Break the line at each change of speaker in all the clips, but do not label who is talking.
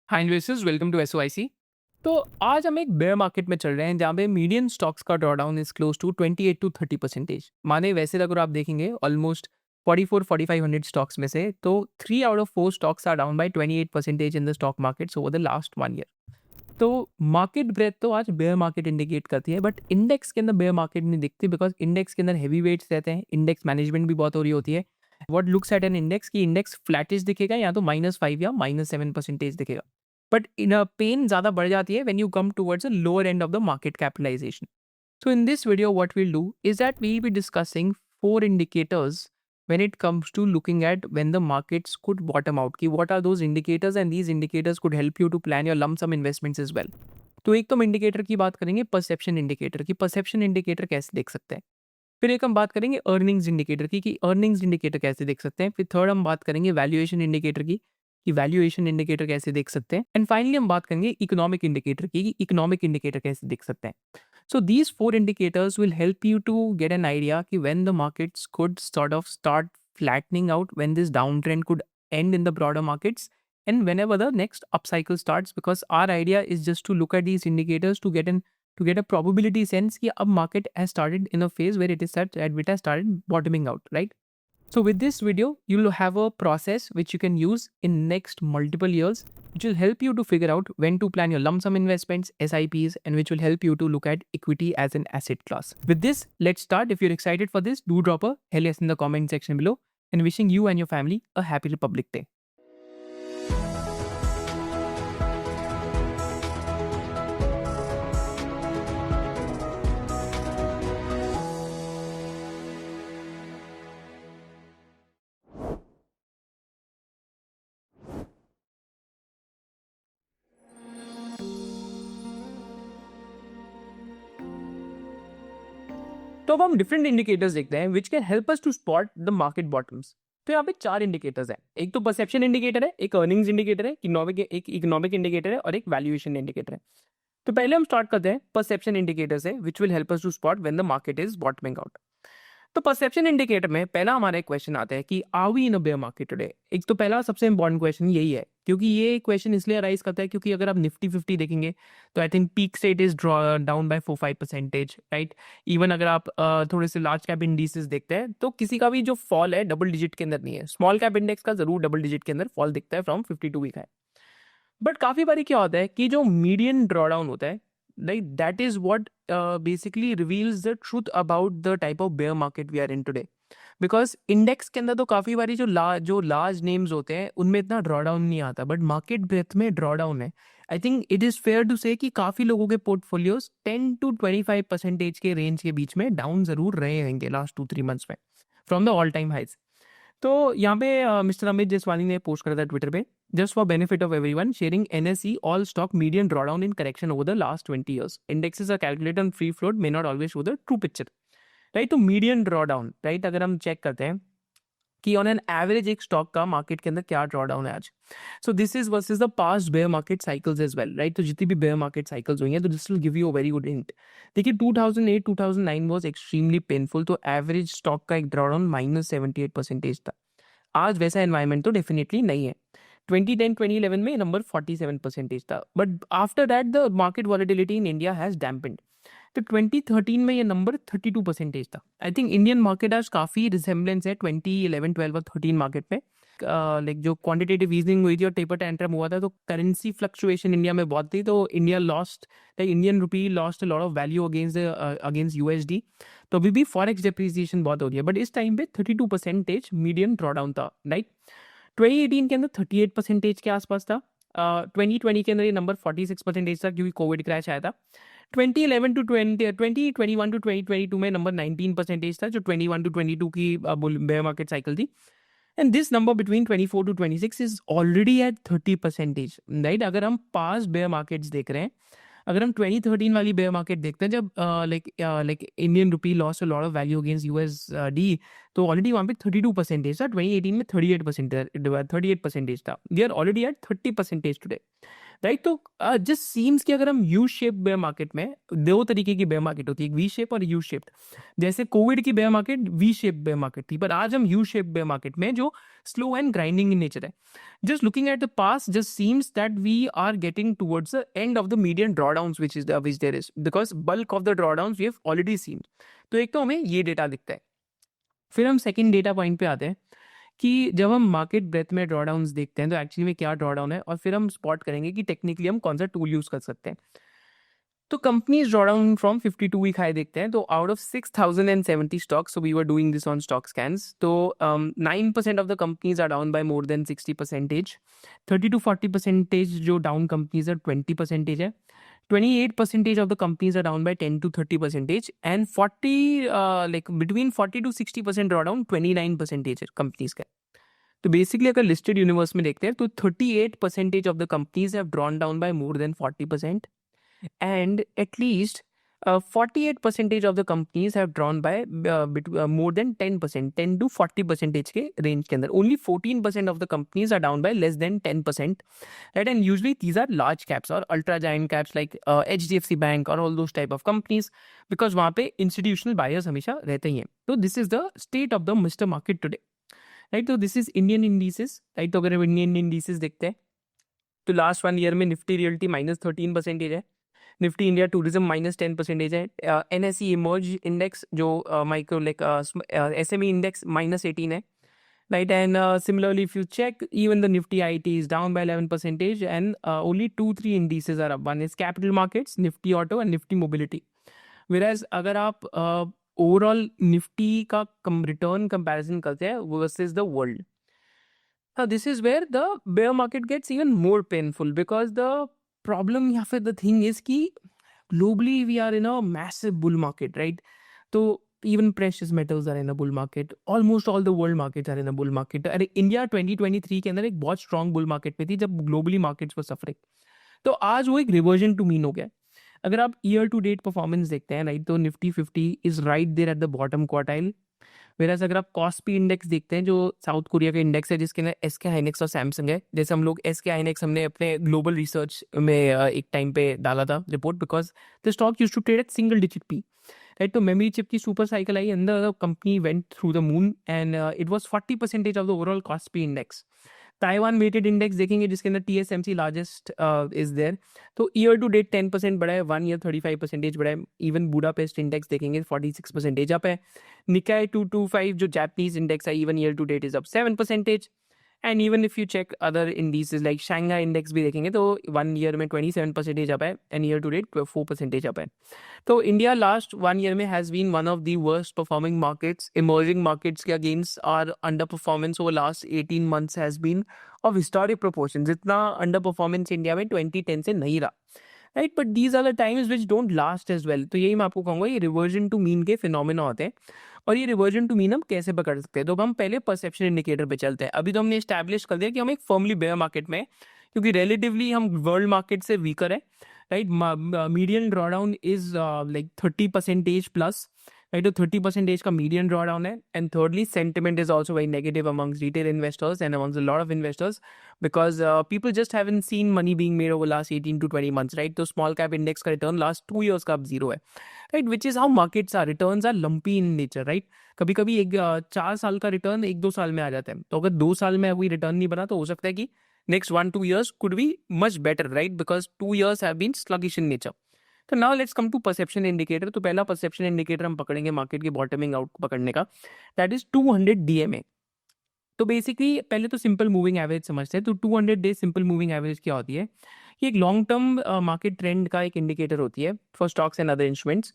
Hi investors, welcome to SOIC. तो आज हम एक बेयर मार्केट में चल रहे हैं जहाँ पे मीडियन स्टॉक्स का drawdown is close to 28 to 30%। माने वैसे अगर आप देखेंगे ऑलमोस्ट 44-4500 स्टॉक्स में से तो 3 out of 4 stocks are down by 28% in the stock markets over the last 1 year. तो मार्केट ब्रेथ तो आज बेयर मार्केट इंडिकेट करती है, बट इंडेक्स के अंदर बेयर मार्केट नहीं दिखती बिकॉज इंडेक्स के अंदर हैवी वेट्स रहते हैं, इंडेक्स मैनेजमेंट भी बहुत हो रही होती है। What looks at an index की इंडेक्स फ्लैटिश दिखेगा या तो -5 या -7% दिखेगा, बट इन पेन ज़्यादा बढ़ जाती है when you come towards a lower end of the market capitalisation. So in this video, what we'll do is that we'll be discussing 4 indicators when it comes to looking at when the markets could bottom out. कि what are those indicators and these indicators could help you to plan your lump sum investments as well. तो एक तो हम indicator की बात करेंगे, perception indicator की। Perception indicator कैसे देख सकते हैं। फिर एक हम बात करेंगे अर्निंग्स इंडिकेटर की कि अर्निंग्स इंडिकेटर कैसे देख सकते हैं। फिर थर्ड हम बात करेंगे वैल्यूएशन इंडिकेटर की कि वैल्यूएशन इंडिकेटर कैसे देख सकते हैं। एंड फाइनली हम बात करेंगे इकोनॉमिक इंडिकेटर की कि इकोनॉमिक इंडिकेटर कैसे देख सकते हैं। So these 4 indicators will help you to get an idea कि when the markets could sort of start flattening out, when this downtrend could end in the broader markets, and whenever the next upcycle starts. Because our idea is just to look at these indicators to get a probability sense कि अब market has started in a phase where it has started bottoming out, right? So with this video, you'll have a process which you can use in next multiple years, which will help you to figure out when to plan your lump sum investments, SIPs, and which will help you to look at equity as an asset class. With this, let's start. If you're excited for this, do drop a hell yes in the comment section below, and wishing you and your family a happy Republic Day. तो अब हम different indicators देखते हैं which can help us to spot the market bottoms. तो यहाँ पे 4 indicators हैं। एक तो परसेप्शन इंडिकेटर है, एक अर्निंग्स इंडिकेटर है, एक इकोनॉमिक इंडिकेटर है और एक वैल्यूएशन इंडिकेटर है। तो पहले हम स्टार्ट करते हैं परसेप्शन इंडिकेटर से, which will help us to spot when the market is bottoming out. तो परसेप्शन इंडिकेटर में पहला हमारा एक क्वेश्चन आता है कि are we in a bear market today. एक तो पहला सबसे इंपॉर्टेंट क्वेश्चन यही है, क्योंकि ये क्वेश्चन इसलिए अराइज करता है क्योंकि अगर आप निफ्टी 50 देखेंगे तो I think peak state is down by 4-5%, right. Even अगर आप थोड़े से लार्ज कैप इंडिसेस देखते हैं तो किसी का भी जो फॉल है डबल डिजिट के अंदर नहीं है। स्मॉल कैप इंडेक्स का जरूर डबल डिजिट के अंदर फॉल दिखता है फ्रॉम 52 वीक है। बट काफी बारी क्या होता है कि जो मीडियन ड्रॉडाउन होता है, like that is what basically reveals the truth about the type of bear market we are in today. Because index के अंदर तो काफी बारी जो लार्ज नेम्स होते हैं उनमें इतना ड्रॉडाउन नहीं आता, बट मार्केट ब्रेथ में ड्रॉडाउन है। I think it is fair to say कि काफी लोगों के पोर्टफोलियोज 10 to 25% के रेंज के बीच में डाउन जरूर रहे होंगे लास्ट 2-3 मंथ्स में from the all time highs. तो यहाँ पे मिस्टर अमित जसवानी ने पोस्ट करा था ट्विटर पे, just for benefit of everyone, sharing NSE all stock median drawdown in correction over the last 20 years. Indexes are calculated on free float, may not always show the true picture. Right, तो median drawdown, right, अगर हम check करते हैं कि on an average एक stock का market के अंदर क्या ड्रॉडाउन है आज। So this is versus the past bear market cycles as well, right. तो जितनी भी बेयर मार्केट साइकिल्स हुई हैं तो this will give you a very good hint. देखिए 2008-2009 वाज एक्सट्रीमली पेनफुल, तो एवरेज स्टॉक का एक ड्रॉडाउन -78% था। आज वैसा एनवायरमेंट तो डेफिनेटली नहीं है। 2010-2011 में नंबर 47% था, but after that the market volatility in India has dampened. तो 2013 में ये नंबर 32% था। आई थिंक इंडियन मार्केट आज काफ़ी रिसेम्बलेंस है 2011, 12 और 13 मार्केट में। लाइक जो क्वांटिटेटिव ईजिंग हुई थी और टेपर टेंट्रम हुआ था तो करेंसी फ्लक्चुएशन इंडिया में बहुत थी, तो India lost, like Indian rupee lost a lot of value against USD. तो अभी भी फॉरेक्स डेप्रिसिएशन बहुत हो रही है, बट इस टाइम पे 32% मीडियन ड्रॉडाउन था, राइट। 2018 के अंदर 38% के आसपास था। 2020 के अंदर ये नंबर 46% था क्योंकि कोविड क्रैश आया था। 2021 टू 2022 में नंबर 19% था, जो 21 टू 22 की बेयर मार्केट साइकिल थी। And this number between 24 to 26 is already at 30%, right. अगर हम पास बेयर मार्केट्स देख रहे हैं, अगर हम 2013 वाली बेयर मार्केट देखते हैं जब like Indian rupee loss a lot of value against USD, तो ऑलरेडी वहाँ पे 32% था। 2018 में 38% था। We are already at 30% today. Right. तो जस्ट सीम्स कि अगर हम यू शेप बेयर मार्केट में, दो तरीके की बेयर मार्केट होती है, एक वी शेप और यू शेप्ड। जैसे कोविड की bear market V shape bear market थी, पर आज हम यू शेप बेयर मार्केट में जो slow and grinding in nature है। Just looking at the past just seems that we are getting towards the end of the medium drawdowns which there is, because bulk of the drawdowns we have already seen. तो एक तो हमें ये data दिखता है। फिर हम second data point पे आते हैं कि जब हम मार्केट ब्रेथ में ड्रॉडाउन्स देखते हैं तो एक्चुअली में क्या ड्रॉडाउन है, और फिर हम स्पॉट करेंगे कि टेक्निकली हम कौन सा टूल यूज कर सकते हैं। तो companies drawdown from 52 week high देखते हैं, तो out of 6070 stocks, so we were doing this on stock scans, तो 9% of the companies are down by more than 60%। 30 to 40% जो डाउन कंपनीज है 20% है। 28% of the companies are down by 10 to 30%, and between 40 to 60% drawdown 29% है companies का। तो basically अगर listed universe में देखते हैं तो 38% of the companies have drawn down by more than 40%, and at least 48% of the companies have drawn by more than 10%, 10 to 40% के range के अंदर। Only 14% of the companies are down by less than 10%, right? And usually these are large caps or ultra giant caps like HDFC Bank or all those type of companies, because वहाँ पे institutional buyers हमेशा रहते ही हैं। तो this is the state of the Mr. Market today, right? तो this is Indian indices, right? तो अगर Indian indices देखते हैं तो लास्ट 1 ईयर में निफ्टी रियल्टी -13% है, निफ्टी इंडिया टूरिज्म -10% है, NSE इमर्ज इंडेक्स जो माइक्रो लाइक SME इंडेक्स -18 है, right? And similarly, if you check, even the Nifty IT is down by 11%, and only 2-3 indices are up. One is capital markets, Nifty auto, and Nifty mobility. Whereas अगर आप overall Nifty का return comparison करते हैं versus the world, now this is where the bear market gets even more painful, because the problem या फिर the thing is कि globally we are in a massive bull market, right? तो even precious metals are in a bull market, almost all the world markets are in a bull market। अरे India 2023 के अंदर एक बहुत strong bull market में थी जब globally markets were suffering, तो आज वो एक रिवर्जन टू मीन हो गया है। अगर आप ईयर टू डेट परफॉर्मेंस देखते हैं, राइट, तो Nifty 50 is right there at the bottom quartile. Whereas अगर आप कॉस्पी इंडेक्स देखते हैं जो साउथ कोरिया का इंडेक्स है जिसके अंदर एसके हाइनेक्स और सैमसंग है, जैसे हम लोग एसके हाइनेक्स हमने अपने ग्लोबल रिसर्च में एक टाइम पे डाला था report, because the stock used to trade at single digit P, right. तो मेमोरी चिप की सुपर साइकिल आई, अंदर company went through the moon, and it was 40% of the overall KOSPI index. Taiwan weighted index देखेंगे जिसके अंदर TSMC largest is there, तो year to date 10% बढ़ा है, 1 ईयर 35% बढ़ा है। इवन बुडापेस्ट इंडेक्स देखेंगे 46% अप है। निकाय 225 जो जापानीज इंडेक्स है, even year to date is up 7%। And even if you check other indices like Shanghai index भी देखेंगे तो 1 ईयर में 27% अप है, and year to date 4% up है। तो इंडिया लास्ट 1 ईयर में has been one of the worst performing markets. Emerging markets के against our underperformance over last 18 months has been of historic proportions. इतना under performance India में 2010 से नहीं रहा, राइट, but these are the times which don't last as well. तो यही मैं आपको कहूँगा, ये रिवर्जन टू मीन के फिनोमिना होते हैं, और ये रिवर्जन टू मीन हम कैसे पकड़ सकते हैं। तो हम पहले परसेप्शन इंडिकेटर पे चलते हैं। अभी तो हमने एस्टैब्लिश कर दिया कि हम एक फर्मली बेयर मार्केट में, क्योंकि रिलेटिवली हम वर्ल्ड मार्केट से वीकर है, right. Median drawdown is like 30% plus, right. तो 30% का मीडियन ड्रॉडाउन है। And thirdly sentiment is also very negative amongst retail investors and amongst a lot of investors, because people just haven't seen money being made over last 18 to 20 months, right. तो small cap index का return last 2 years का अब zero है, right, which is how markets are. Returns are lumpy in nature, right. कभी कभी एक 4 साल का रिटर्न 1-2 साल में आ जाता है, तो अगर 2 साल में कोई रिटर्न नहीं बना तो हो सकता है कि next 1-2 years could be much better, right? Because 2 years have been sluggish in nature. तो now let's come to perception indicator। तो पहला perception indicator हम पकड़ेंगे मार्केट के बॉटमिंग आउट पकड़ने का, that is 200 DMA। तो बेसिकली पहले तो सिंपल मूविंग एवरेज समझते हैं। तो 200 डेज सिंपल मूविंग एवरेज क्या होती है? ये एक लॉन्ग टर्म मार्केट ट्रेंड का एक इंडिकेटर होती है for stocks and other instruments.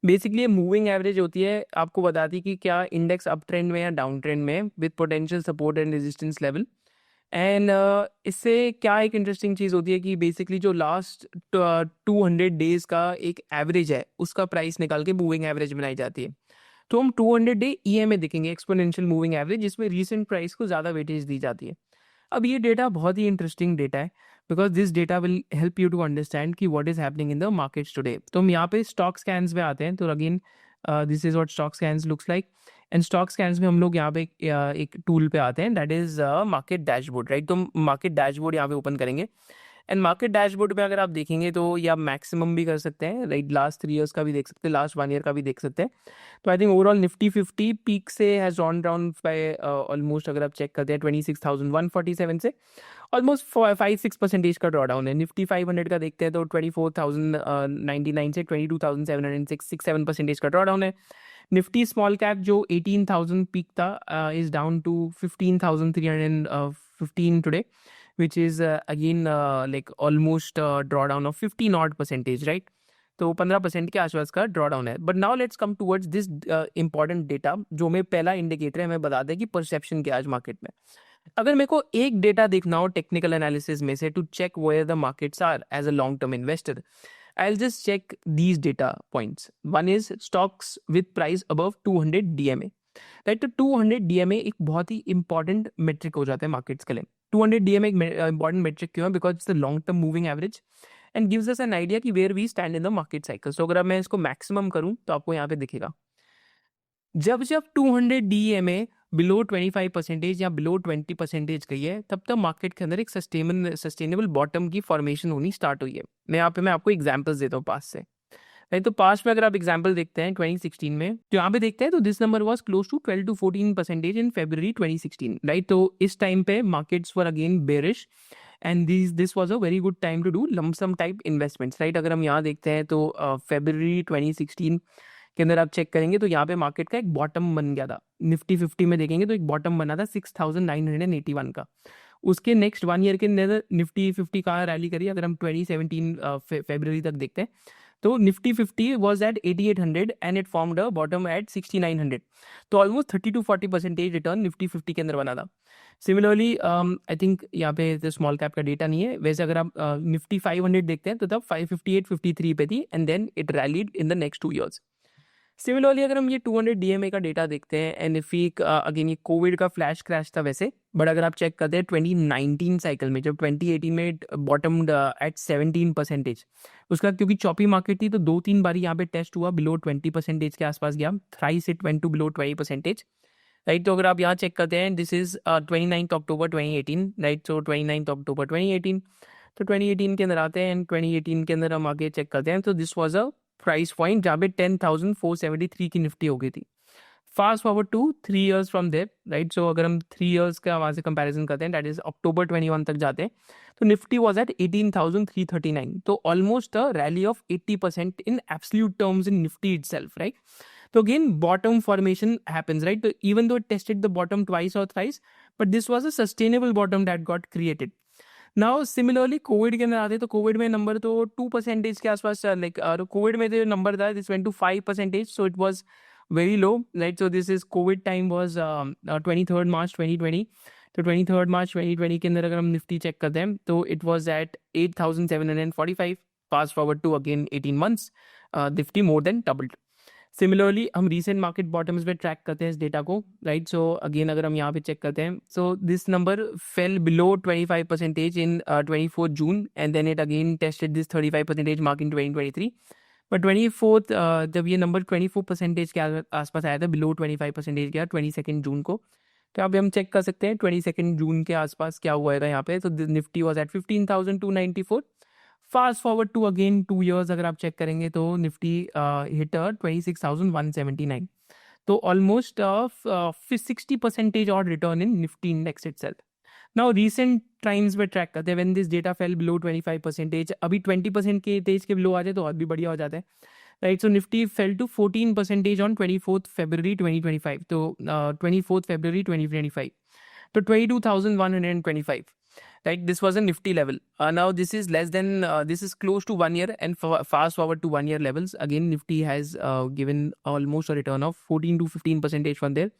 Basically ये मूविंग एवरेज होती है, आपको बताती है कि क्या इंडेक्स अप ट्रेंड में या डाउन ट्रेंड में, with potential support and resistance level. And इससे क्या एक इंटरेस्टिंग चीज़ होती है कि बेसिकली जो लास्ट 200 डेज का एक एवरेज है उसका प्राइस निकाल के मूविंग एवरेज बनाई जाती है। तो हम 200 डे EMA देखेंगे, एक्सपोनेंशियल मूविंग एवरेज, जिसमें रीसेंट प्राइस को ज़्यादा वेटेज दी जाती है। अब ये डेटा बहुत ही इंटरेस्टिंग डेटा है, because this data will help you to understand कि what is happening in the markets today. तो हम यहाँ पे स्टॉक स्कैन्स में आते हैं। तो again this is what stock scans looks like, and stock scans में हम लोग यहाँ पे एक टूल पे आते हैं, that is market dashboard, right. तो मार्केट डैशबोर्ड यहाँ पे ओपन करेंगे, एंड मार्केट डैशबोर्ड में अगर आप देखेंगे तो ये आप मैक्सिमम भी कर सकते हैं, राइट, लास्ट 3 ईयर्स का भी देख सकते हैं, लास्ट 1 ईयर का भी देख सकते हैं। तो I think overall Nifty 50 peak से has drawn down by almost, अगर आप चेक करते हैं 26,147 से ऑलमोस्ट 5-6% का ड्रॉ डाउन है। निफ्टी 500 का देखते हैं तो 24,099 से 22,706 6-7% का ड्रॉ डाउन है। निफ्टी स्मॉल कैप जो 18,000 पीक था is down to 15,315 today, which is again like almost drawdown of 15 odd percentage, right? तो 15% के आसपास का ड्रॉडाउन है। But now let's come towards this important data, जो मैं पहला इंडिकेटर है, हमें बता दें कि परसेप्शन क्या है आज मार्केट में। अगर मेरे को एक डेटा देखना हो टेक्निकल एनालिसिस में से to check where the markets are as a long term investor, I'll just check these data points. One is stocks with price above 200 DMA. Right, तो 200 DMA एक बहुत ही इंपॉर्टेंट मेट्रिक हो जाता है मार्केट्स के लिए। 200 DMA एक इंपॉर्टेंट मेट्रिक क्यों है? Because it's the long term moving average and gives us an idea कि where we stand in the market cycle. So अगर अब मैं इसको मैक्सिमम करूं तो आपको यहाँ पे दिखेगा, जब जब 200 DMA बिलो 25% या बिलो 20% गई है, तब तक मार्केट के अंदर एक सस्टेनेबल बॉटम की फॉर्मेशन होनी स्टार्ट हुई है। मैं आपको एग्जांपल्स देता हूँ पास से, राइट। तो पास्ट में अगर आप एग्जांपल देखते हैं 2016 में, तो यहाँ पे देखते हैं तो this number was close to 12 to 14% in February 2016, right. तो इस टाइम पे markets were again bearish and this was a very good time to do lump sum type investments, right. अगर हम यहाँ देखते हैं तो February 2016 के अंदर आप चेक करेंगे तो यहाँ पे मार्केट का एक बॉटम बन गया था। निफ्टी 50 में देखेंगे तो एक बॉटम बना था 6,981 का। उसके नेक्स्ट 1 ईयर के अंदर निफ्टी 50 कहाँ रैली करी, अगर हम 2017 फरवरी तक देखते हैं तो Nifty 50 was at 8800 and it formed a bottom at 6900। तो ऑलमोस्ट 30 to 40% रिटर्न निफ्टी 50 के अंदर बना था। सिमिलरली आई थिंक यहाँ पे स्मॉल कैप का डेटा नहीं है, वैसे अगर आप निफ्टी 500 देखते हैं तो तब 558-53 पे थी and then it rallied in the next 2 years. Similarly अगर हम ये 200 DMA का डेटा देखते हैं एंड इफ वी अगेन, ये कोविड का फ्लैश क्रैश था वैसे, बट अगर आप चेक करते हैं 2019 साइकिल में, जब 2018 में बॉटम्ड एट 17%, उसका क्योंकि चॉपी मार्केट थी तो 2-3 बारी यहाँ पे टेस्ट हुआ, बिलो 20% के आसपास गया, thrice it went to below 20%, right. तो अगर आप यहाँ चेक करते हैं this is 29 October 2018, right. So 29 October 2018, तो 2018 के अंदर आते हैं एंड 2018 के अंदर हम आगे चेक करते हैं तो this was a price point जहाँ पे 10,473 की निफ्टी हो गई थी। Fast forward to 3 years from there, right. So अगर हम 3 ईयर्स का वहाँ से कंपैरिजन करते हैं, दैट इज अक्टूबर 21 तक जाते हैं तो निफ्टी वाज एट 18,339, तो almost a rally of 80% in absolute terms in Nifty itself, right. तो again bottom formation happens, right. तो even though it tested the bottom twice और thrice, but this was a sustainable bottom that got created. Now similarly COVID के अंदर आते तो Covid में number तो 2% के आसपास, लाइक कोविड में जो नंबर था this went to 5%, so it was very low, right. So this is covid time was 23 March 2020। तो 23 मार्च 2020 के अंदर अगर हम निफ्टी चेक करते हैं तो it was at 8,745। Fast forward to again 18 months, Nifty more than doubled. Similarly हम recent market bottoms में ट्रैक करते हैं इस डेटा को, राइट। सो अगेन अगर हम यहाँ पे चेक करते हैं, so this number fell below 25% in 24 June and then it again tested this 35% mark in 2023। But 24 जब ये नंबर 24% के आसपास आया था, बिलो 25% गया 22 जून को। तो यहाँ पे हम चेक कर सकते हैं 22 जून के आसपास क्या हुआ है यहाँ पे। तो Nifty was at 15,294। Fast forward to again 2 years अगर आप चेक करेंगे तो निफ्टी हिट 26,179, तो ऑलमोस्ट 60% और return in Nifty index itself. Now recent times में ट्रैक करते हैं when this data fell below 25%, अभी 20% के तेज के बिलो आ जाए तो और भी बढ़िया हो जाता है, right. So Nifty fell to 14% on 24 February 2025, तो 24 February 2025, तो 22,125, right? This was a nifty level. Now this is less than this is close to 1 year and fast forward to 1 year levels. Again nifty has given almost a return of 14 to 15% from there.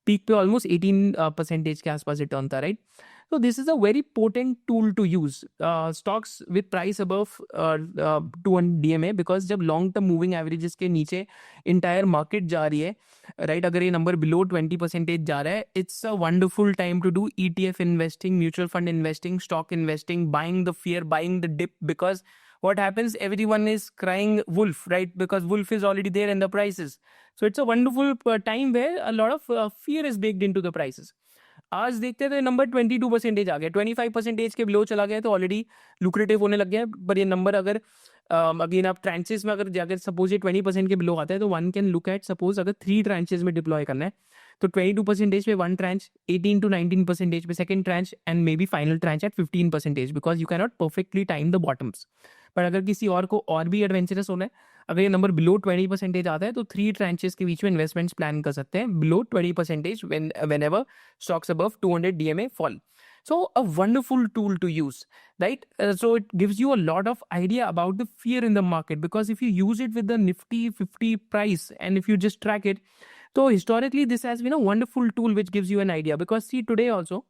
Peak पे almost 18% के आसपास return था, right. So this is a very potent tool to use. Stocks with price above 200 DMA, because जब long term moving averages के नीचे entire market जा रही है, राइट, अगर ये नंबर बिलो 20% जा रहा है, it's a wonderful time to do ETF investing, mutual fund investing, stock investing, buying the fear, buying the dip, because what happens, everyone is crying wolf, right? Because wolf is already there in the prices. So it's a wonderful time where a lot of fear is baked into the prices. आज देखते हैं तो ये number 22% आ गया, 25% के below चला गया तो ऑलरेडी लुक्रेटिव होने लग गया है। पर ये नंबर अगर अगेन आप ट्रांचेस में अगर सपोज ये 20% के बिलो आता है तो one can look at suppose अगर 3 ट्रांचेस में डिप्लॉय करना है तो 22% पे वन ट्रांच, 18 to 19% पे second tranche and maybe final tranche at 15% because you can not perfectly time the bottoms. पर अगर किसी और को और भी एडवेंचरस होना है, अगर ये नंबर बिलो 20% आता है तो 3 ट्रांचेस के बीच में इन्वेस्टमेंट्स प्लान कर सकते हैं below 20% when ever stocks above 200 DMA fall. So a wonderful tool to use, right? So it gives you a lot of idea about the fear in the market, because if you use it with the Nifty 50 price and if you just track it, so historically this has been a wonderful tool which gives you an idea. Because see today also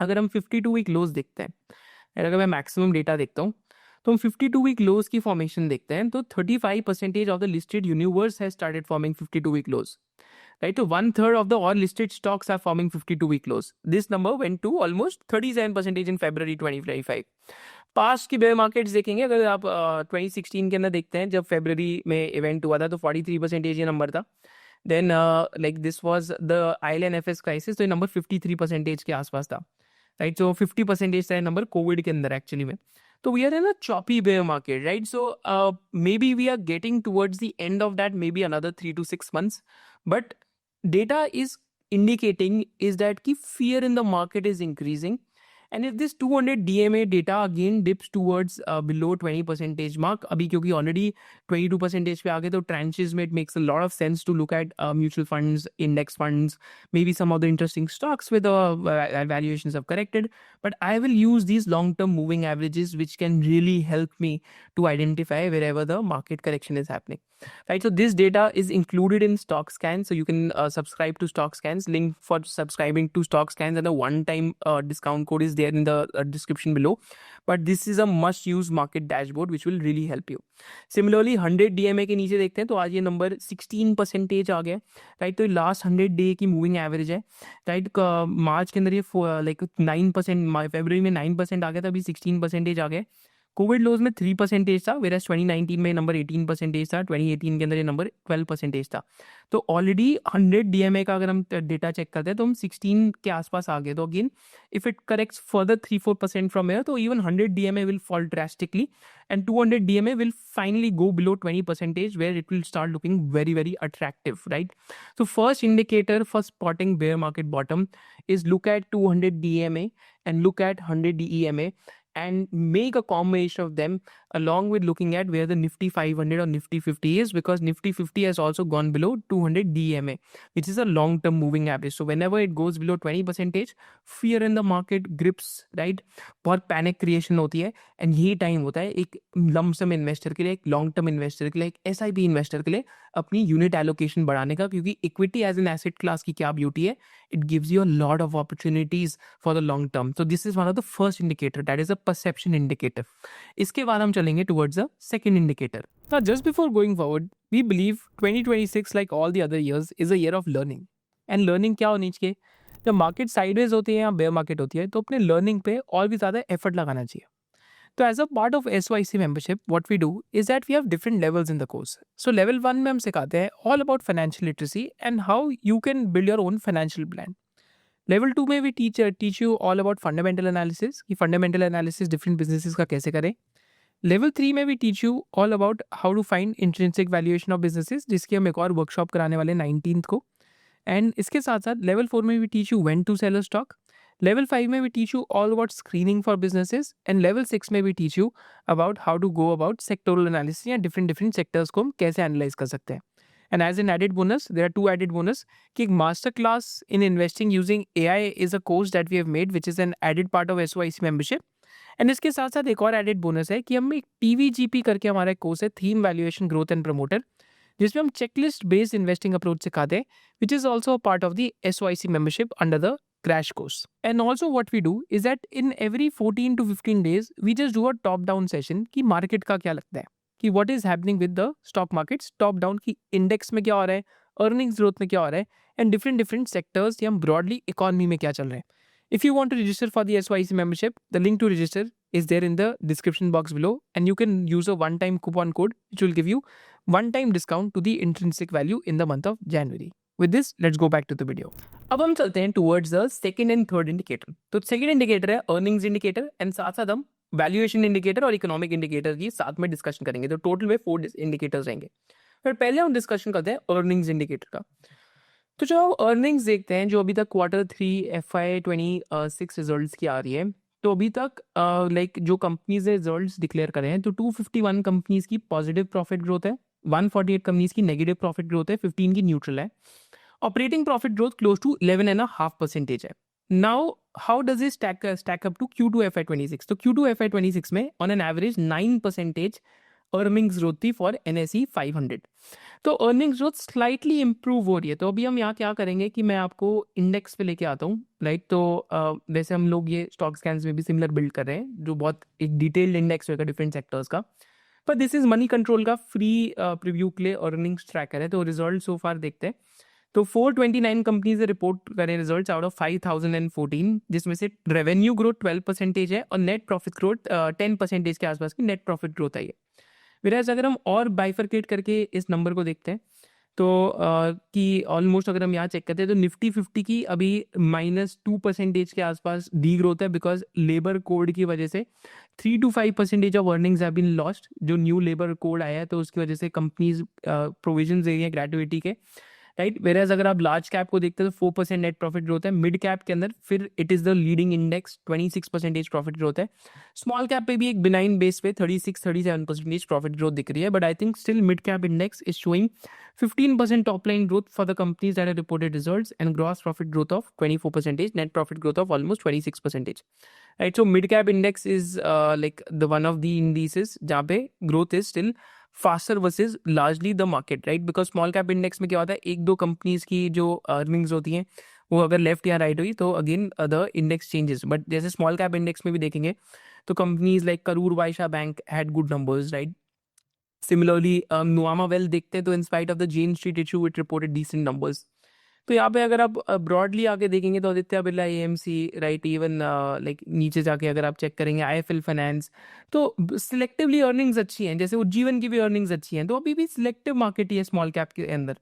अगर हम 52 week लोज देखते हैं और अगर मैं maximum data देखता हूँ तो हम 52 वीक लोज की फॉर्मेशन देखते हैं तो 35% of the listed universe has started forming 52 week lows, right? So 1/3 of the all listed stocks are forming 52-week lows. This number went to almost 37% in February 2025. Past की bear markets देखेंगे अगर आप 2016 के अंदर देखते हैं जब फरवरी में इवेंट हुआ था तो 43% ये नंबर था। Then like this was the IL&FS crisis, तो ये नंबर 53% के आसपास था, राइट? सो 50% था नंबर कोविड के अंदर एक्चुअली में। तो we are in a choppy bear market, right? So maybe we are getting towards the end of that, maybe another 3 to 6 months, but data is indicating is that ki fear in the market is increasing, and if this 200 DMA data again dips towards below 20% mark abhi kyunki already 22% pe aa gaye, to tranches mein it makes a lot of sense to look at mutual funds, index funds, maybe some other interesting stocks with valuations have corrected. But I will use these long term moving averages which can really help me to identify wherever the market correction is happening, right? So this data is included in StockScan, so you can subscribe to StockScans. Link for subscribing to StockScans and a one time discount code is there in the description below. But this is a must use market dashboard which will really help you. Similarly 100 DMA के नीचे देखते हैं तो आज ये number 16% आ गया, right? तो last 100 day की मूविंग एवरेज है, राइट? मार्च के अंदर ये लाइक 9%, फरवरी में 9% आ गया था, अभी 16% आ गया। कोविड लोज में 3% था, वेराज 2019 में नंबर 18% था, 2018 के अंदर ये नंबर 12% था। तो ऑलरेडी 100 DMA का अगर हम डेटा चेक करते हैं तो हम 16 के आसपास आ गए। तो again if it corrects further 3-4% from here तो even 100 DMA will fall drastically and 200 DMA will finally go below 20% where it will start looking very, very attractive, right? So first indicator for spotting bear market bottom is look at 200 DMA and look at 100 DEMA and make a combination of them along with looking at where the Nifty 500 or Nifty 50 is, because Nifty 50 has also gone below 200 DMA, which is a long-term moving average. So whenever it goes below 20%, fear in the market grips, right? बहुत panic creation होती है and यही time होता है एक lump sum investor के लिए, एक लॉन्ग टर्म इन्वेस्टर के लिए, एक SIP इन्वेस्टर के लिए अपनी यूनिट एलोकेशन बढ़ाने का, क्योंकि equity as an asset class की क्या ब्यूटी है, it gives you a lot of opportunities for the long term. So this is one of the first indicator, that is a perception indicator. इसके बाद हम चलेंगे towards the second indicator. Now just before going forward, we believe 2026 like all the other years is a year of learning. And learning क्या होनी चाहिए, जब market sideways होती है या बेयर मार्केट होती है तो अपने लर्निंग पे और भी ज़्यादा एफर्ट लगाना चाहिए। तो as a part of SYC membership what we do is that we have different levels in the course. So level 1 में हम सिखाते हैं all about financial literacy and how you can build your own financial plan. Level 2 में भी teach you all about fundamental analysis, कि fundamental analysis different businesses का कैसे करें। लेवल 3 में भी teach you all about how to find intrinsic valuation of businesses, जिसकी हम एक और वर्कशॉप कराने वाले 19th को। एंड इसके साथ साथ लेवल 4 में भी teach you when to sell a stock. Level 5 में भी teach you all about screening for businesses and level 6 में भी teach you about how to go about sectoral analysis, या डिफरेंट सेक्टर्स को हम कैसे एनालाइज कर सकते हैं। And as an added bonus there are 2 added bonus, कि एक master class in investing using AI is a course that we have made which is an added part of SYC membership. And इसके साथ साथ एक और added bonus है कि हम एक TVGP करके हमारा एक कोर्स है, theme valuation growth and promoter, जिसमें हम चेकलिस्ट बेस्ड इन्वेस्टिंग अप्रोच सिखाते हैं, which is also a part of the SYC membership under the crash course. And also what we do is that in every 14 to 15 days we just do a top down session कि market का क्या लगता है, कि what is happening with the stock markets top down, कि index में क्या हो रहा है, earnings growth में क्या हो रहा है, and different sectors या हम broadly economy में क्या चल रहा है। If you want to register for the SYC membership, the link to register is there in the description box below, and you can use a one-time coupon code which will give you one-time discount to the intrinsic value in the month of January. With this let's go back to the video. अब हम चलते हैं towards the second and third indicator. तो second indicator है earnings indicator and साथ साथ हम valuation indicator और इकोनॉमिक इंडिकेटर की साथ में डिस्कशन करेंगे। तो टोटल में 4 इंडिकेटर्स रहेंगे। फिर पहले हम डिस्कशन करते हैं अर्निंग्स इंडिकेटर का। तो जो अर्निंग्स देखते हैं, जो अभी तक Q3 FY26 रिजल्ट्स की आ रही है, तो अभी तक लाइक जो कंपनीज ने रिजल्ट्स डिक्लेयर करे हैं, तो 251 कंपनीज की पॉजिटिव प्रॉफिट ग्रोथ है, 148 कंपनीज की नेगेटिव प्रॉफिट ग्रोथ है, 15 की न्यूट्रल है। Operating profit growth close to 11.5% है। Now how does it stack up to Q2 FY26? तो Q2 FY26 में on an average 9% earnings growth थी फॉर NSE 500। तो अर्निंग्स ग्रोथ स्लाइटली इंप्रूव हो रही है। तो अभी हम यहाँ क्या करेंगे कि मैं आपको इंडेक्स पे लेके आता हूँ, राइट। तो वैसे हम लोग ये स्टॉक स्कैन्स में भी सिमिलर बिल्ड कर रहे हैं, जो बहुत एक डिटेल्ड इंडेक्स होगा डिफरेंट सेक्टर्स का। पर दिस इज मनी कंट्रोल का फ्री प्रीव्यू के लिए अर्निंग्स ट्रैकर है। तो रिजल्ट सो फार देखते हैं। तो 429 कंपनीज ने रिपोर्ट करें रिजल्ट्स आउट ऑफ 5014, जिसमें से रेवेन्यू ग्रोथ 12% है और नेट प्रॉफिट ग्रोथ 10% के आसपास की नेट प्रॉफिट ग्रोथ आई है। विराज अगर हम और बाइफरकेट करके इस नंबर को देखते हैं, तो कि ऑलमोस्ट अगर हम यहाँ चेक करते हैं, तो निफ्टी 50 की अभी -2% के आसपास डी ग्रोथ है, बिकॉज लेबर कोड की वजह से 3 to 5% ऑफ अर्निंग्स हैव बीन लॉस्ट। जो न्यू लेबर कोड आया है, तो उसकी वजह से कंपनीज प्रोविजन दे रही है ग्रेजुएटी के, राइट। वेराज अगर आप लार्ज कैप को देखते हैं तो 4% नेट प्रॉफिट ग्रोथ है। मिड कैप के अंदर फिर it is the leading index, 26% profit growth है। स्मॉल कैप पे भी एक बिनाइन बेस पे 36-37% प्रॉफिट ग्रोथ दिख रही है, but I think still mid cap index is showing 15% top line growth for the companies that have reported results and gross profit growth of 24%, net profit growth of almost 26%, right. So mid cap index is like the one of the indices जहाँ पे growth is still faster versus largely the market, right. Because small cap index में क्या होता है, एक दो companies की जो अर्निंग्स होती हैं वो अगर लेफ्ट या राइट हुई तो again the index changes. But जैसे स्मॉल कैप इंडेक्स में भी देखेंगे तो companies like Karur Vysya bank had good numbers, right. Similarly Nuvama wealth देखते हैं तो in spite of the Jane Street issue it reported decent numbers. तो यहाँ पे अगर आप ब्रॉडली आगे देखेंगे तो Aditya Birla AMC, right, even like नीचे जाके अगर आप चेक करेंगे IIFL फाइनेंस, तो सिलेक्टिवली अर्निंग्स अच्छी हैं। जैसे उज्जीवन की भी अर्निंग्स अच्छी हैं। तो अभी भी सिलेक्टिव मार्केट ही है स्मॉल कैप के अंदर।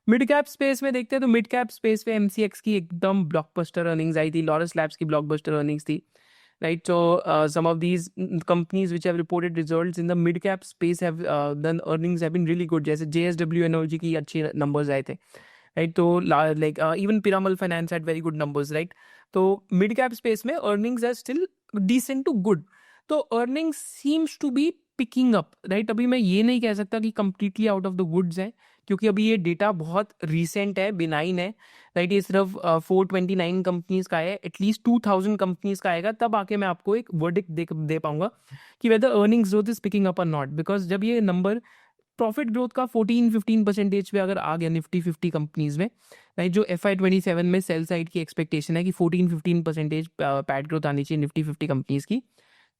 मिड कैप स्पेस में देखते हैं तो मिड कैप स्पेस पे MCX की एकदम ब्लॉकबस्टर अर्निंग्स आई थी, लॉरस लैब्स की ब्लॉकबस्टर अर्निंग्स थी, right? So some of these companies which have reported results in the mid cap space have done earnings have been really good. जैसे JSW Energy की अच्छे numbers आए थे, right? तो like even Piramal Finance had very good numbers, right? तो mid cap space में earnings are still decent to good. तो earnings seems to be picking up, right? अभी मैं ये नहीं कह सकता कि completely out of the woods है, क्योंकि अभी ये डेटा बहुत रिसेंट है, बिनाइन है, राइट। ये सिर्फ 429 कंपनीज का है, एटलीस्ट 2000 कंपनीज का आएगा, तब आके मैं आपको एक वर्डिक्ट दे पाऊंगा कि whether earnings growth is picking up और नॉट। बिकॉज जब ये नंबर प्रॉफिट ग्रोथ का 14-15% पे अगर आ गया निफ्टी 50 कंपनीज में, राइट, जो FY27 में सेल साइड की एक्सपेक्टेशन है कि 14-15% पैट ग्रोथ आनी चाहिए निफ्टी 50 कंपनीज की,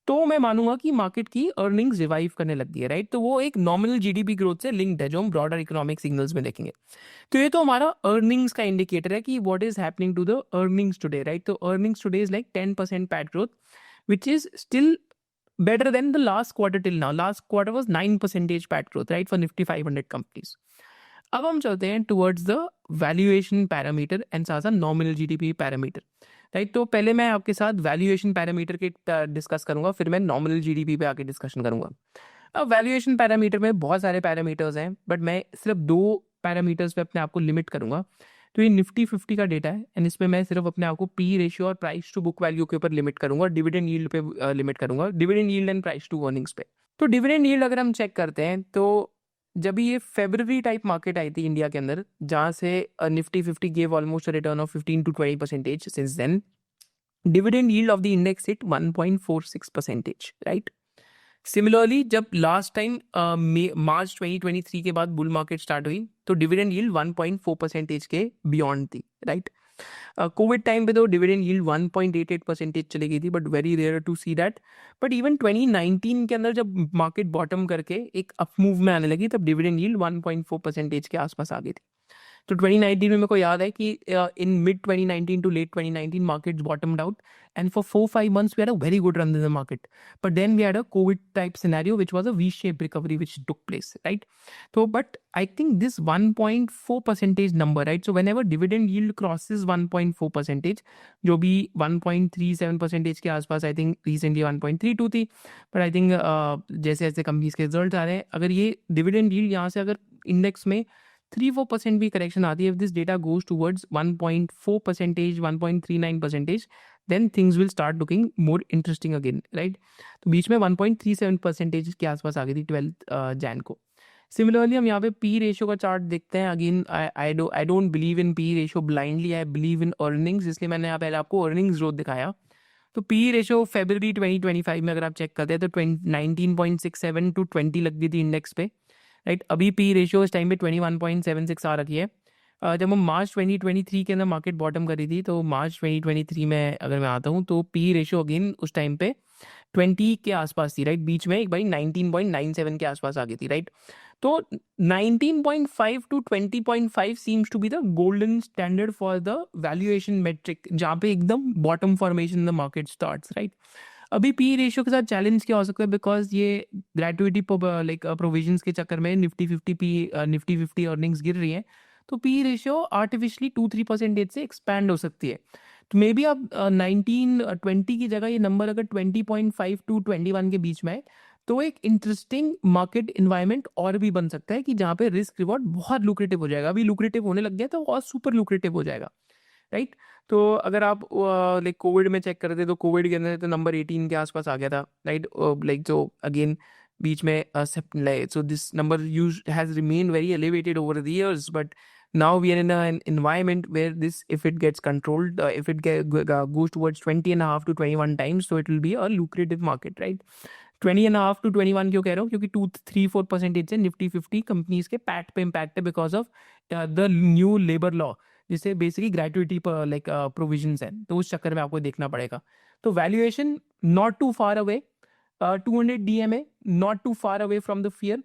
तो मैं मानूंगा कि मार्केट की अर्निंग्स रिवाइव करने लग गई है, राइट। तो वो एक नॉमिनल GDP ग्रोथ से लिंक्ड है, जो हम ब्रॉडर इकोनॉमिक सिग्नल्स में देखेंगे। तो ये तो हमारा अर्निंग्स का इंडिकेटर है कि what is happening to the earnings today, right. तो earnings today is like 10% PAT growth, which is still better than the last quarter till now. Last quarter was 9% PAT growth, right, for Nifty 500 companies. अब हम चलते हैं towards the valuation parameter and साथ साथ nominal GDP parameter, right. तो पहले मैं आपके साथ वैल्यूएशन पैरामीटर के डिस्कस करूंगा, फिर मैं नॉमिनल GDP पे आके डिस्कशन करूंगा। अब वैल्यूएशन पैरामीटर में बहुत सारे पैरामीटर्स हैं, बट मैं सिर्फ 2 पैरामीटर्स पे अपने आप को लिमिट करूंगा। तो ये निफ्टी 50 का डेटा है एंड इसमें मैं सिर्फ अपने आप को P रेशियो और प्राइस टू बुक वैल्यू के ऊपर लिमिट करूंगा, डिविडेंड यील्ड पे लिमिट करूंगा, dividend yield and price to earnings पे। तो डिविडेंड यील्ड अगर हम चेक करते हैं, तो जब ये फेब्रुवरी टाइप मार्केट आई थी इंडिया के अंदर, जहाँ से Nifty 50 gave almost return of 15 to 20%, since then dividend yield of the index hit 1.46%, right. Similarly जब लास्ट टाइम मार्च 2023 के बाद बुल मार्केट स्टार्ट हुई, तो डिविडेंड यील्ड 1.4% के बियॉन्ड थी, राइट। कोविड टाइम पे तो डिविडेंड यील्ड 1.88% चली गई थी, but very rare to see that. But even 2019 के अंदर जब मार्केट बॉटम करके एक अप मूव में आने लगी, तब डिविडेंड यील्ड 1.4% के आसपास आ गई थी। तो 2019 में मेरे को याद है कि in mid 2019 to late 2019 markets bottomed out and for 4-5 months we had a very good run in the market, but then we had a COVID type scenario which was a V-shaped recovery which took place, right? So but I think this 1.4 percentage number, right, so whenever dividend yield crosses 1.4 percentage, जो भी 1.37 percentage के आसपास, I think recently 1.32 थी, but I think जैसे जैसे companies के result आ रहे हैं, अगर ये डिविडेंड यील्ड यहाँ से अगर इंडेक्स में 3-4% भी करेक्शन आती है, if this data goes towards 1.4 percentage 1.39 percentage, then things will start looking more interesting again, right? तो बीच में 1.37 परसेंटेज के आसपास आ गई थी 12 जैन को. सिमिलरली हम यहाँ पे पी रेशियो का चार्ट देखते हैं. Again I don't believe in P ratio blindly, I believe in earnings, इसलिए मैंने यहाँ पहले आपको अर्निंग्स ग्रोथ दिखाया. तो पी रेशियो फरवरी 2025 में अगर आप चेक करते हैं तो 19.67 to 20 लग गई थी इंडेक्स पे, राइट. अभी पी रेशियो इस टाइम पे 21.76 आ रखी है. जब हम मार्च 2023 के अंदर मार्केट बॉटम करी थी, तो मार्च 2023 में अगर मैं आता हूँ तो पी रेशियो अगेन उस टाइम पे 20 के आसपास थी, राइट. बीच में एक बारी 19.97 के आसपास आ गई थी, राइट. तो 19.5 to 20.5 seems to be the golden standard for the valuation metric, जहाँ पे एकदम bottom formation in the market starts, right. अभी पी रेशियो के साथ चैलेंज क्या हो सकता है, बिकॉज ये ग्रेटुइटी लाइक प्रोविजंस के चक्कर में निफ्टी 50 अर्निंग्स गिर रही है, तो पी रेशियो आर्टिफिशियली 2-3% से एक्सपैंड हो सकती है. तो मे बी आप 19-20 की जगह ये नंबर अगर 20.5 to 21 के बीच में है, तो एक इंटरेस्टिंग मार्केट इन्वायरमेंट और भी बन सकता है कि जहाँ पे रिस्क रिवॉर्ड बहुत लुक्रेटिव हो जाएगा. अभी लुक्रेटिव होने लग गया तो और सुपर लुक्रेटिव हो जाएगा, राइट. तो अगर आप लाइक कोविड में चेक करते तो कोविड के अंदर तो नंबर 18 के आसपास आ गया था, राइट. लाइक जो अगेन बीच में so this number has remained very elevated over the years, but now we are in an environment where this, if it gets controlled, if it goes towards 20.5 to 21 times, so it will be a lucrative market, right. 20.5 to 21 क्यों कह रहा हूँ, क्योंकि 2-3-4% से Nifty 50 companies के PAT पे impact है because of the new labour law, जिससे बेसिकली ग्रेटुइटी लाइक प्रोविजंस है, तो उस चक्कर में आपको देखना पड़ेगा. तो valuation not too far away, 200 DMA, not too far away from the fear,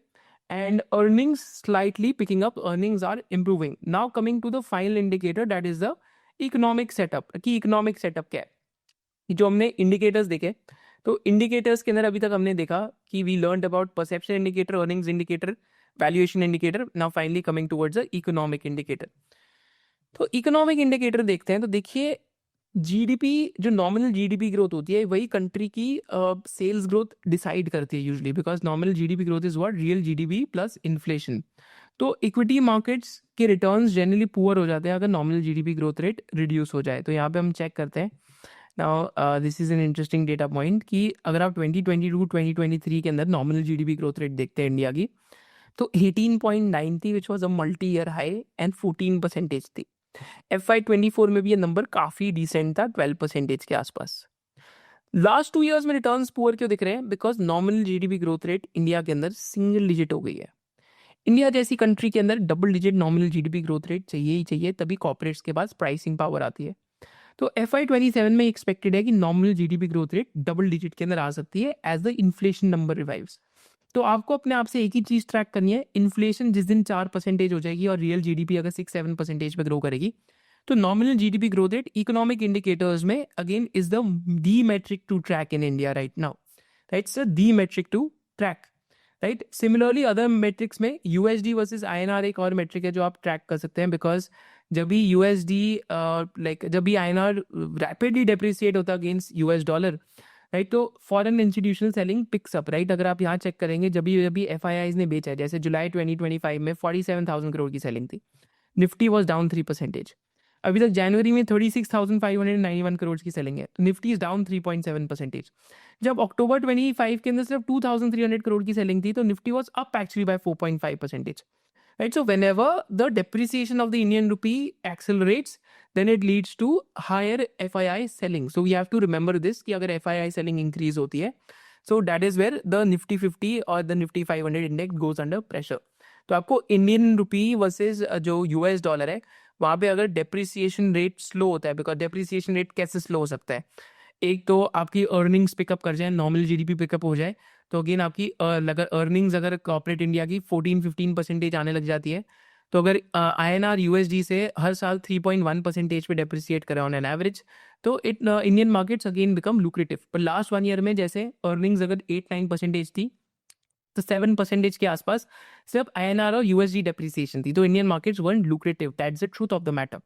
and earnings slightly picking up, earnings are improving. Now coming to the final indicator, that is the economic setup. कि economic setup क्या है, जो हमने indicators देखे, तो indicators के अंदर अभी तक हमने देखा कि we learned about perception indicator, earnings indicator, valuation indicator. Now finally coming towards the economic indicator. तो economic indicator देखते हैं, तो देखिए जीडीपी, जो नॉमिनल जीडीपी ग्रोथ होती है, वही कंट्री की सेल्स ग्रोथ डिसाइड करती है usually, because nominal GDP growth is what, real GDP plus inflation. तो इक्विटी मार्केट्स के रिटर्न्स जनरली पुअर हो जाते हैं अगर nominal GDP growth rate reduce हो जाए. तो यहाँ पे हम चेक करते हैं. Now this is an interesting data point कि अगर आप 2022-2023 के अंदर नॉमिनल जीडीपी ग्रोथ रेट देखते हैं इंडिया की, तो 18.9 थी, which was a multi year high, and 14% थी. FY24 में भी ये नंबर काफ़ी डिसेंट था, 12% के आसपास. लास्ट 2 ईयर्स में रिटर्न्स पुअर क्यों दिख रहे हैं, because nominal GDP growth rate India के अंदर सिंगल डिजिट हो गई है. इंडिया जैसी कंट्री के अंदर double digit nominal GDP growth rate चाहिए ही चाहिए, तभी कॉर्पोरेट्स के पास प्राइसिंग पावर आती है. तो FY27 में एक्सपेक्टेड है कि nominal GDP growth rate double digit के अंदर आ सकती है as the inflation number revives. तो आपको अपने आप से एक ही चीज़ ट्रैक करनी है, इन्फ्लेशन जिस दिन 4% हो जाएगी और रियल जीडीपी अगर 6-7% पे ग्रो करेगी, तो nominal GDP growth rate economic indicators में again is the metric to track in India right now, right sir, the metric to track, right. Similarly other metrics में यूएसडी वर्सेस आईएनआर एक और metric है जो आप track कर सकते हैं, बिकॉज जब भी यूएसडी जब भी आईएनआर रैपिडली डेप्रिसिएट होता है अगेंस्ट यूएस डॉलर, राइट, तो foreign institutional selling picks up, right. अगर आप यहाँ चेक करेंगे, जब भी एफआईआईज ने बेचा है, जैसे जुलाई 2025 में 47,000 करोड़ की सेलिंग थी, निफ्टी वॉज डाउन 3%. अभी तक जनवरी में 36,591 करोड़ की सेलिंग है, तो निफ्टी इज डाउन 3.7%. जब अक्टूबर 25 के अंदर सिर्फ 2,300 करोड़ की सेलिंग थी, तो Nifty was up actually by 4.5%. Right, so whenever the depreciation of the Indian rupee accelerates, then it leads to higher FII selling. So we have to remember this कि अगर FII selling increase होती है, so that is where the Nifty 50 और the Nifty 500 index goes under pressure. तो आपको Indian rupee versus जो US dollar है, वहाँ पे अगर डेप्रिसिएशन रेट स्लो होता है, बिकॉज डेप्रिसिएशन रेट कैसे स्लो हो सकता है, एक तो आपकी अर्निंग्स पिकअप कर जाए, नॉर्मल जीडीपी पिकअप हो जाए, तो अगेन आपकी अगर अर्निंग्स अगर कॉर्पोरेट इंडिया की 14-15% आने लग जाती है, तो अगर INR USD से हर साल 3.1% पे डेप्रिसिएट करे ऑन एन एवरेज, तो Indian markets again become lucrative. पर लास्ट 1 ईयर में जैसे अर्निंग्स अगर 8-9% थी, तो 7% के आसपास सिर्फ INR और USD डेप्रिसिएशन थी, तो Indian markets weren't lucrative. That's the truth of the matter,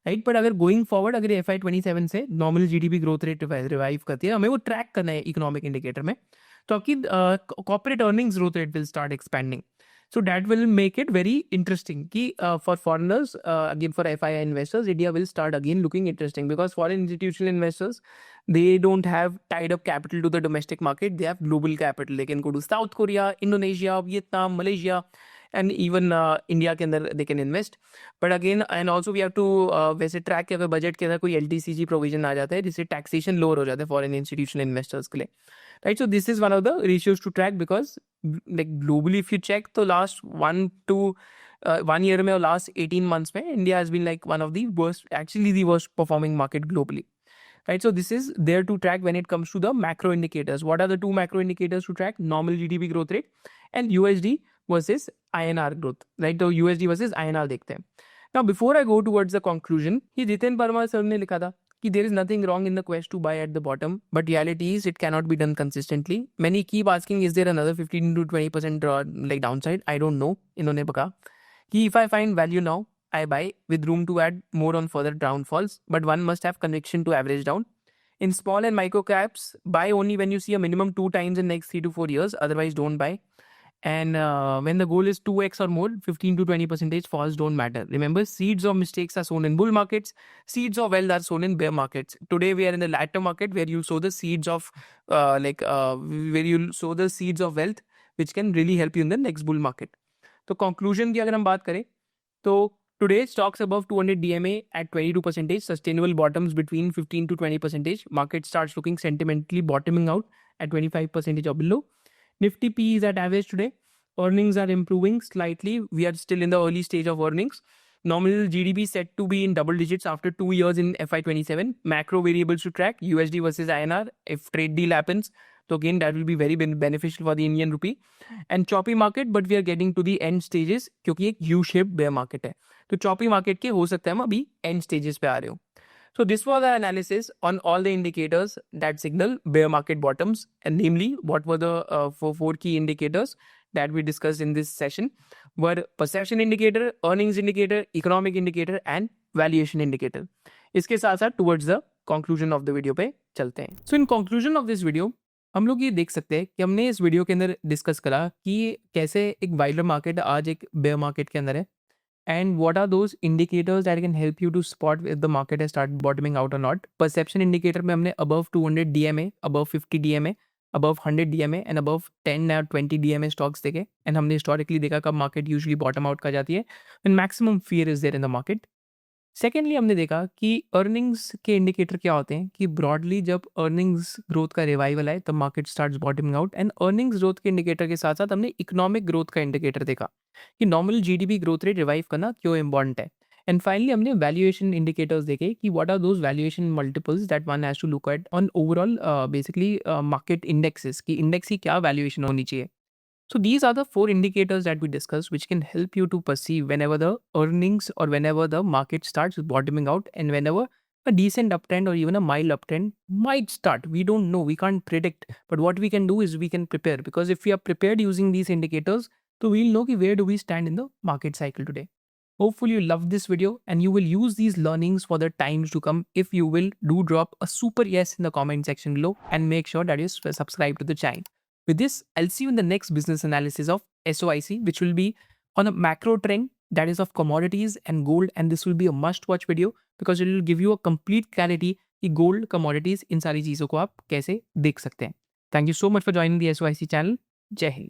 right. But अगर गोइंग फॉरवर्ड, अगर FY27 से normal GDP growth rate revive करती है, हमें वो ट्रैक करना है इकोनॉमिक इंडिकेटर में, तो आपकी corporate earnings growth rate will start expanding. So that will make it very interesting कि for foreigners, again for FII investors, India will start again looking interesting, because foreign institutional investors, they don't have tied up capital to the domestic market, they have global capital. They can go to South Korea, Indonesia, Vietnam, Malaysia, and even India के अंदर they can invest. But again, and also we have to वैसे track के, अगर budget के अंदर कोई LTCG provision आ जाता है जिससे टैक्सेशन लोअर हो जाता है फॉरेन इंस्टीट्यूशनल इन्वेस्टर्स के लिए, right? So this is one of the ratios to track, because like globally if you check, तो last 1 year में और last 18 months में India has been like one of the worst, actually the worst performing market globally, right? So this is there to track when it comes to the macro indicators. What are the two macro indicators to track? Normal GDP growth rate and USD versus INR growth, right? तो USD versus INR देखते हैं. Now before I go towards the conclusion, ये Jiten Parmar sir ने लिखा था कि there is nothing wrong in the quest to buy at the bottom, but reality is it cannot be done consistently. Many keep asking, is there another 15 to 20% like downside? I don't know. इन्होंने कहा कि if I find value now, I buy with room to add more on further downfalls, but one must have conviction to average down. In small and micro caps, buy only when you see a minimum 2 times in next 3 to 4 years. Otherwise, don't buy. And when the goal is 2x or more, 15 to 20% falls don't matter. Remember, seeds of mistakes are sown in bull markets. Seeds of wealth are sown in bear markets. Today we are in the latter market where you sow the seeds of where you sow the seeds of wealth, which can really help you in the next bull market. तो conclusion की अगर हम बात करें, तो today stocks above 200 DMA at 22%, sustainable bottoms between 15 to 20%. Market starts looking sentimentally bottoming out at 25% or below. Nifty P is at average today. Earnings are improving slightly. We are still in the early stage of earnings. Nominal GDP set to be in double digits after 2 years in FY27. Macro variables to track: USD versus INR. If trade deal happens, so again that will be very beneficial for the Indian rupee. And choppy market, but we are getting to the end stages क्योंकि एक U-shaped bear market है. तो choppy market के हो सकता है हम अभी end stages पे आ रहे हो. So this was the analysis on all the indicators that signal bear market bottoms, and namely what were the four key indicators that we discussed in this session were perception indicator, earnings indicator, economic indicator and valuation indicator. इसके साथ साथ towards the conclusion of the video पे चलते हैं. So in conclusion of this video, हम लोग ये देख सकते हैं कि हमने इस वीडियो के अंदर डिस्कस करा कि कैसे एक वाइलर मार्केट आज एक बेयर मार्केट के अंदर है, and what are those indicators that can help you to spot if the market has started bottoming out or not. Perception indicator में हमने above 200 DMA, above 50 DMA, above 100 DMA and above 10 or 20 DMA stocks देखे, and हमने historically देखा कब market usually bottom out कर जाती है when maximum fear is there in the market. Secondly हमने देखा कि अर्निंग्स के इंडिकेटर क्या होते हैं कि ब्रॉडली जब अर्निंग्स ग्रोथ का रिवाइवल आए तब market starts bottoming out, and earnings growth के इंडिकेटर के साथ साथ हमने इकोनॉमिक ग्रोथ का इंडिकेटर देखा कि normal GDP growth rate revive करना क्यों इंपॉर्टेंट है. एंड फाइनली हमने वैल्यूएशन इंडिकेटर्स देखे कि what are those valuation multiples that one has to look at on overall basically market indexes की इंडेक्स की क्या वैल्यूएशन होनी चाहिए. So these are the 4 indicators that we discussed which can help you to perceive whenever the earnings or whenever the market starts bottoming out and whenever a decent uptrend or even a mild uptrend might start. We don't know, we can't predict, but what we can do is we can prepare, because if we are prepared using these indicators, so we'll know where do we stand in the market cycle today. Hopefully you loved this video and you will use these learnings for the times to come. If you will, do drop a super yes in the comment section below and make sure that you subscribe to the channel. With this, I'll see you in the next business analysis of SOIC, which will be on a macro trend that is of commodities and gold, and this will be a must watch video because it will give you a complete clarity कि gold, commodities इन सारी चीज़ों को आप कैसे देख सकते हैं. Thank you so much for joining the SOIC channel. जय हिंद.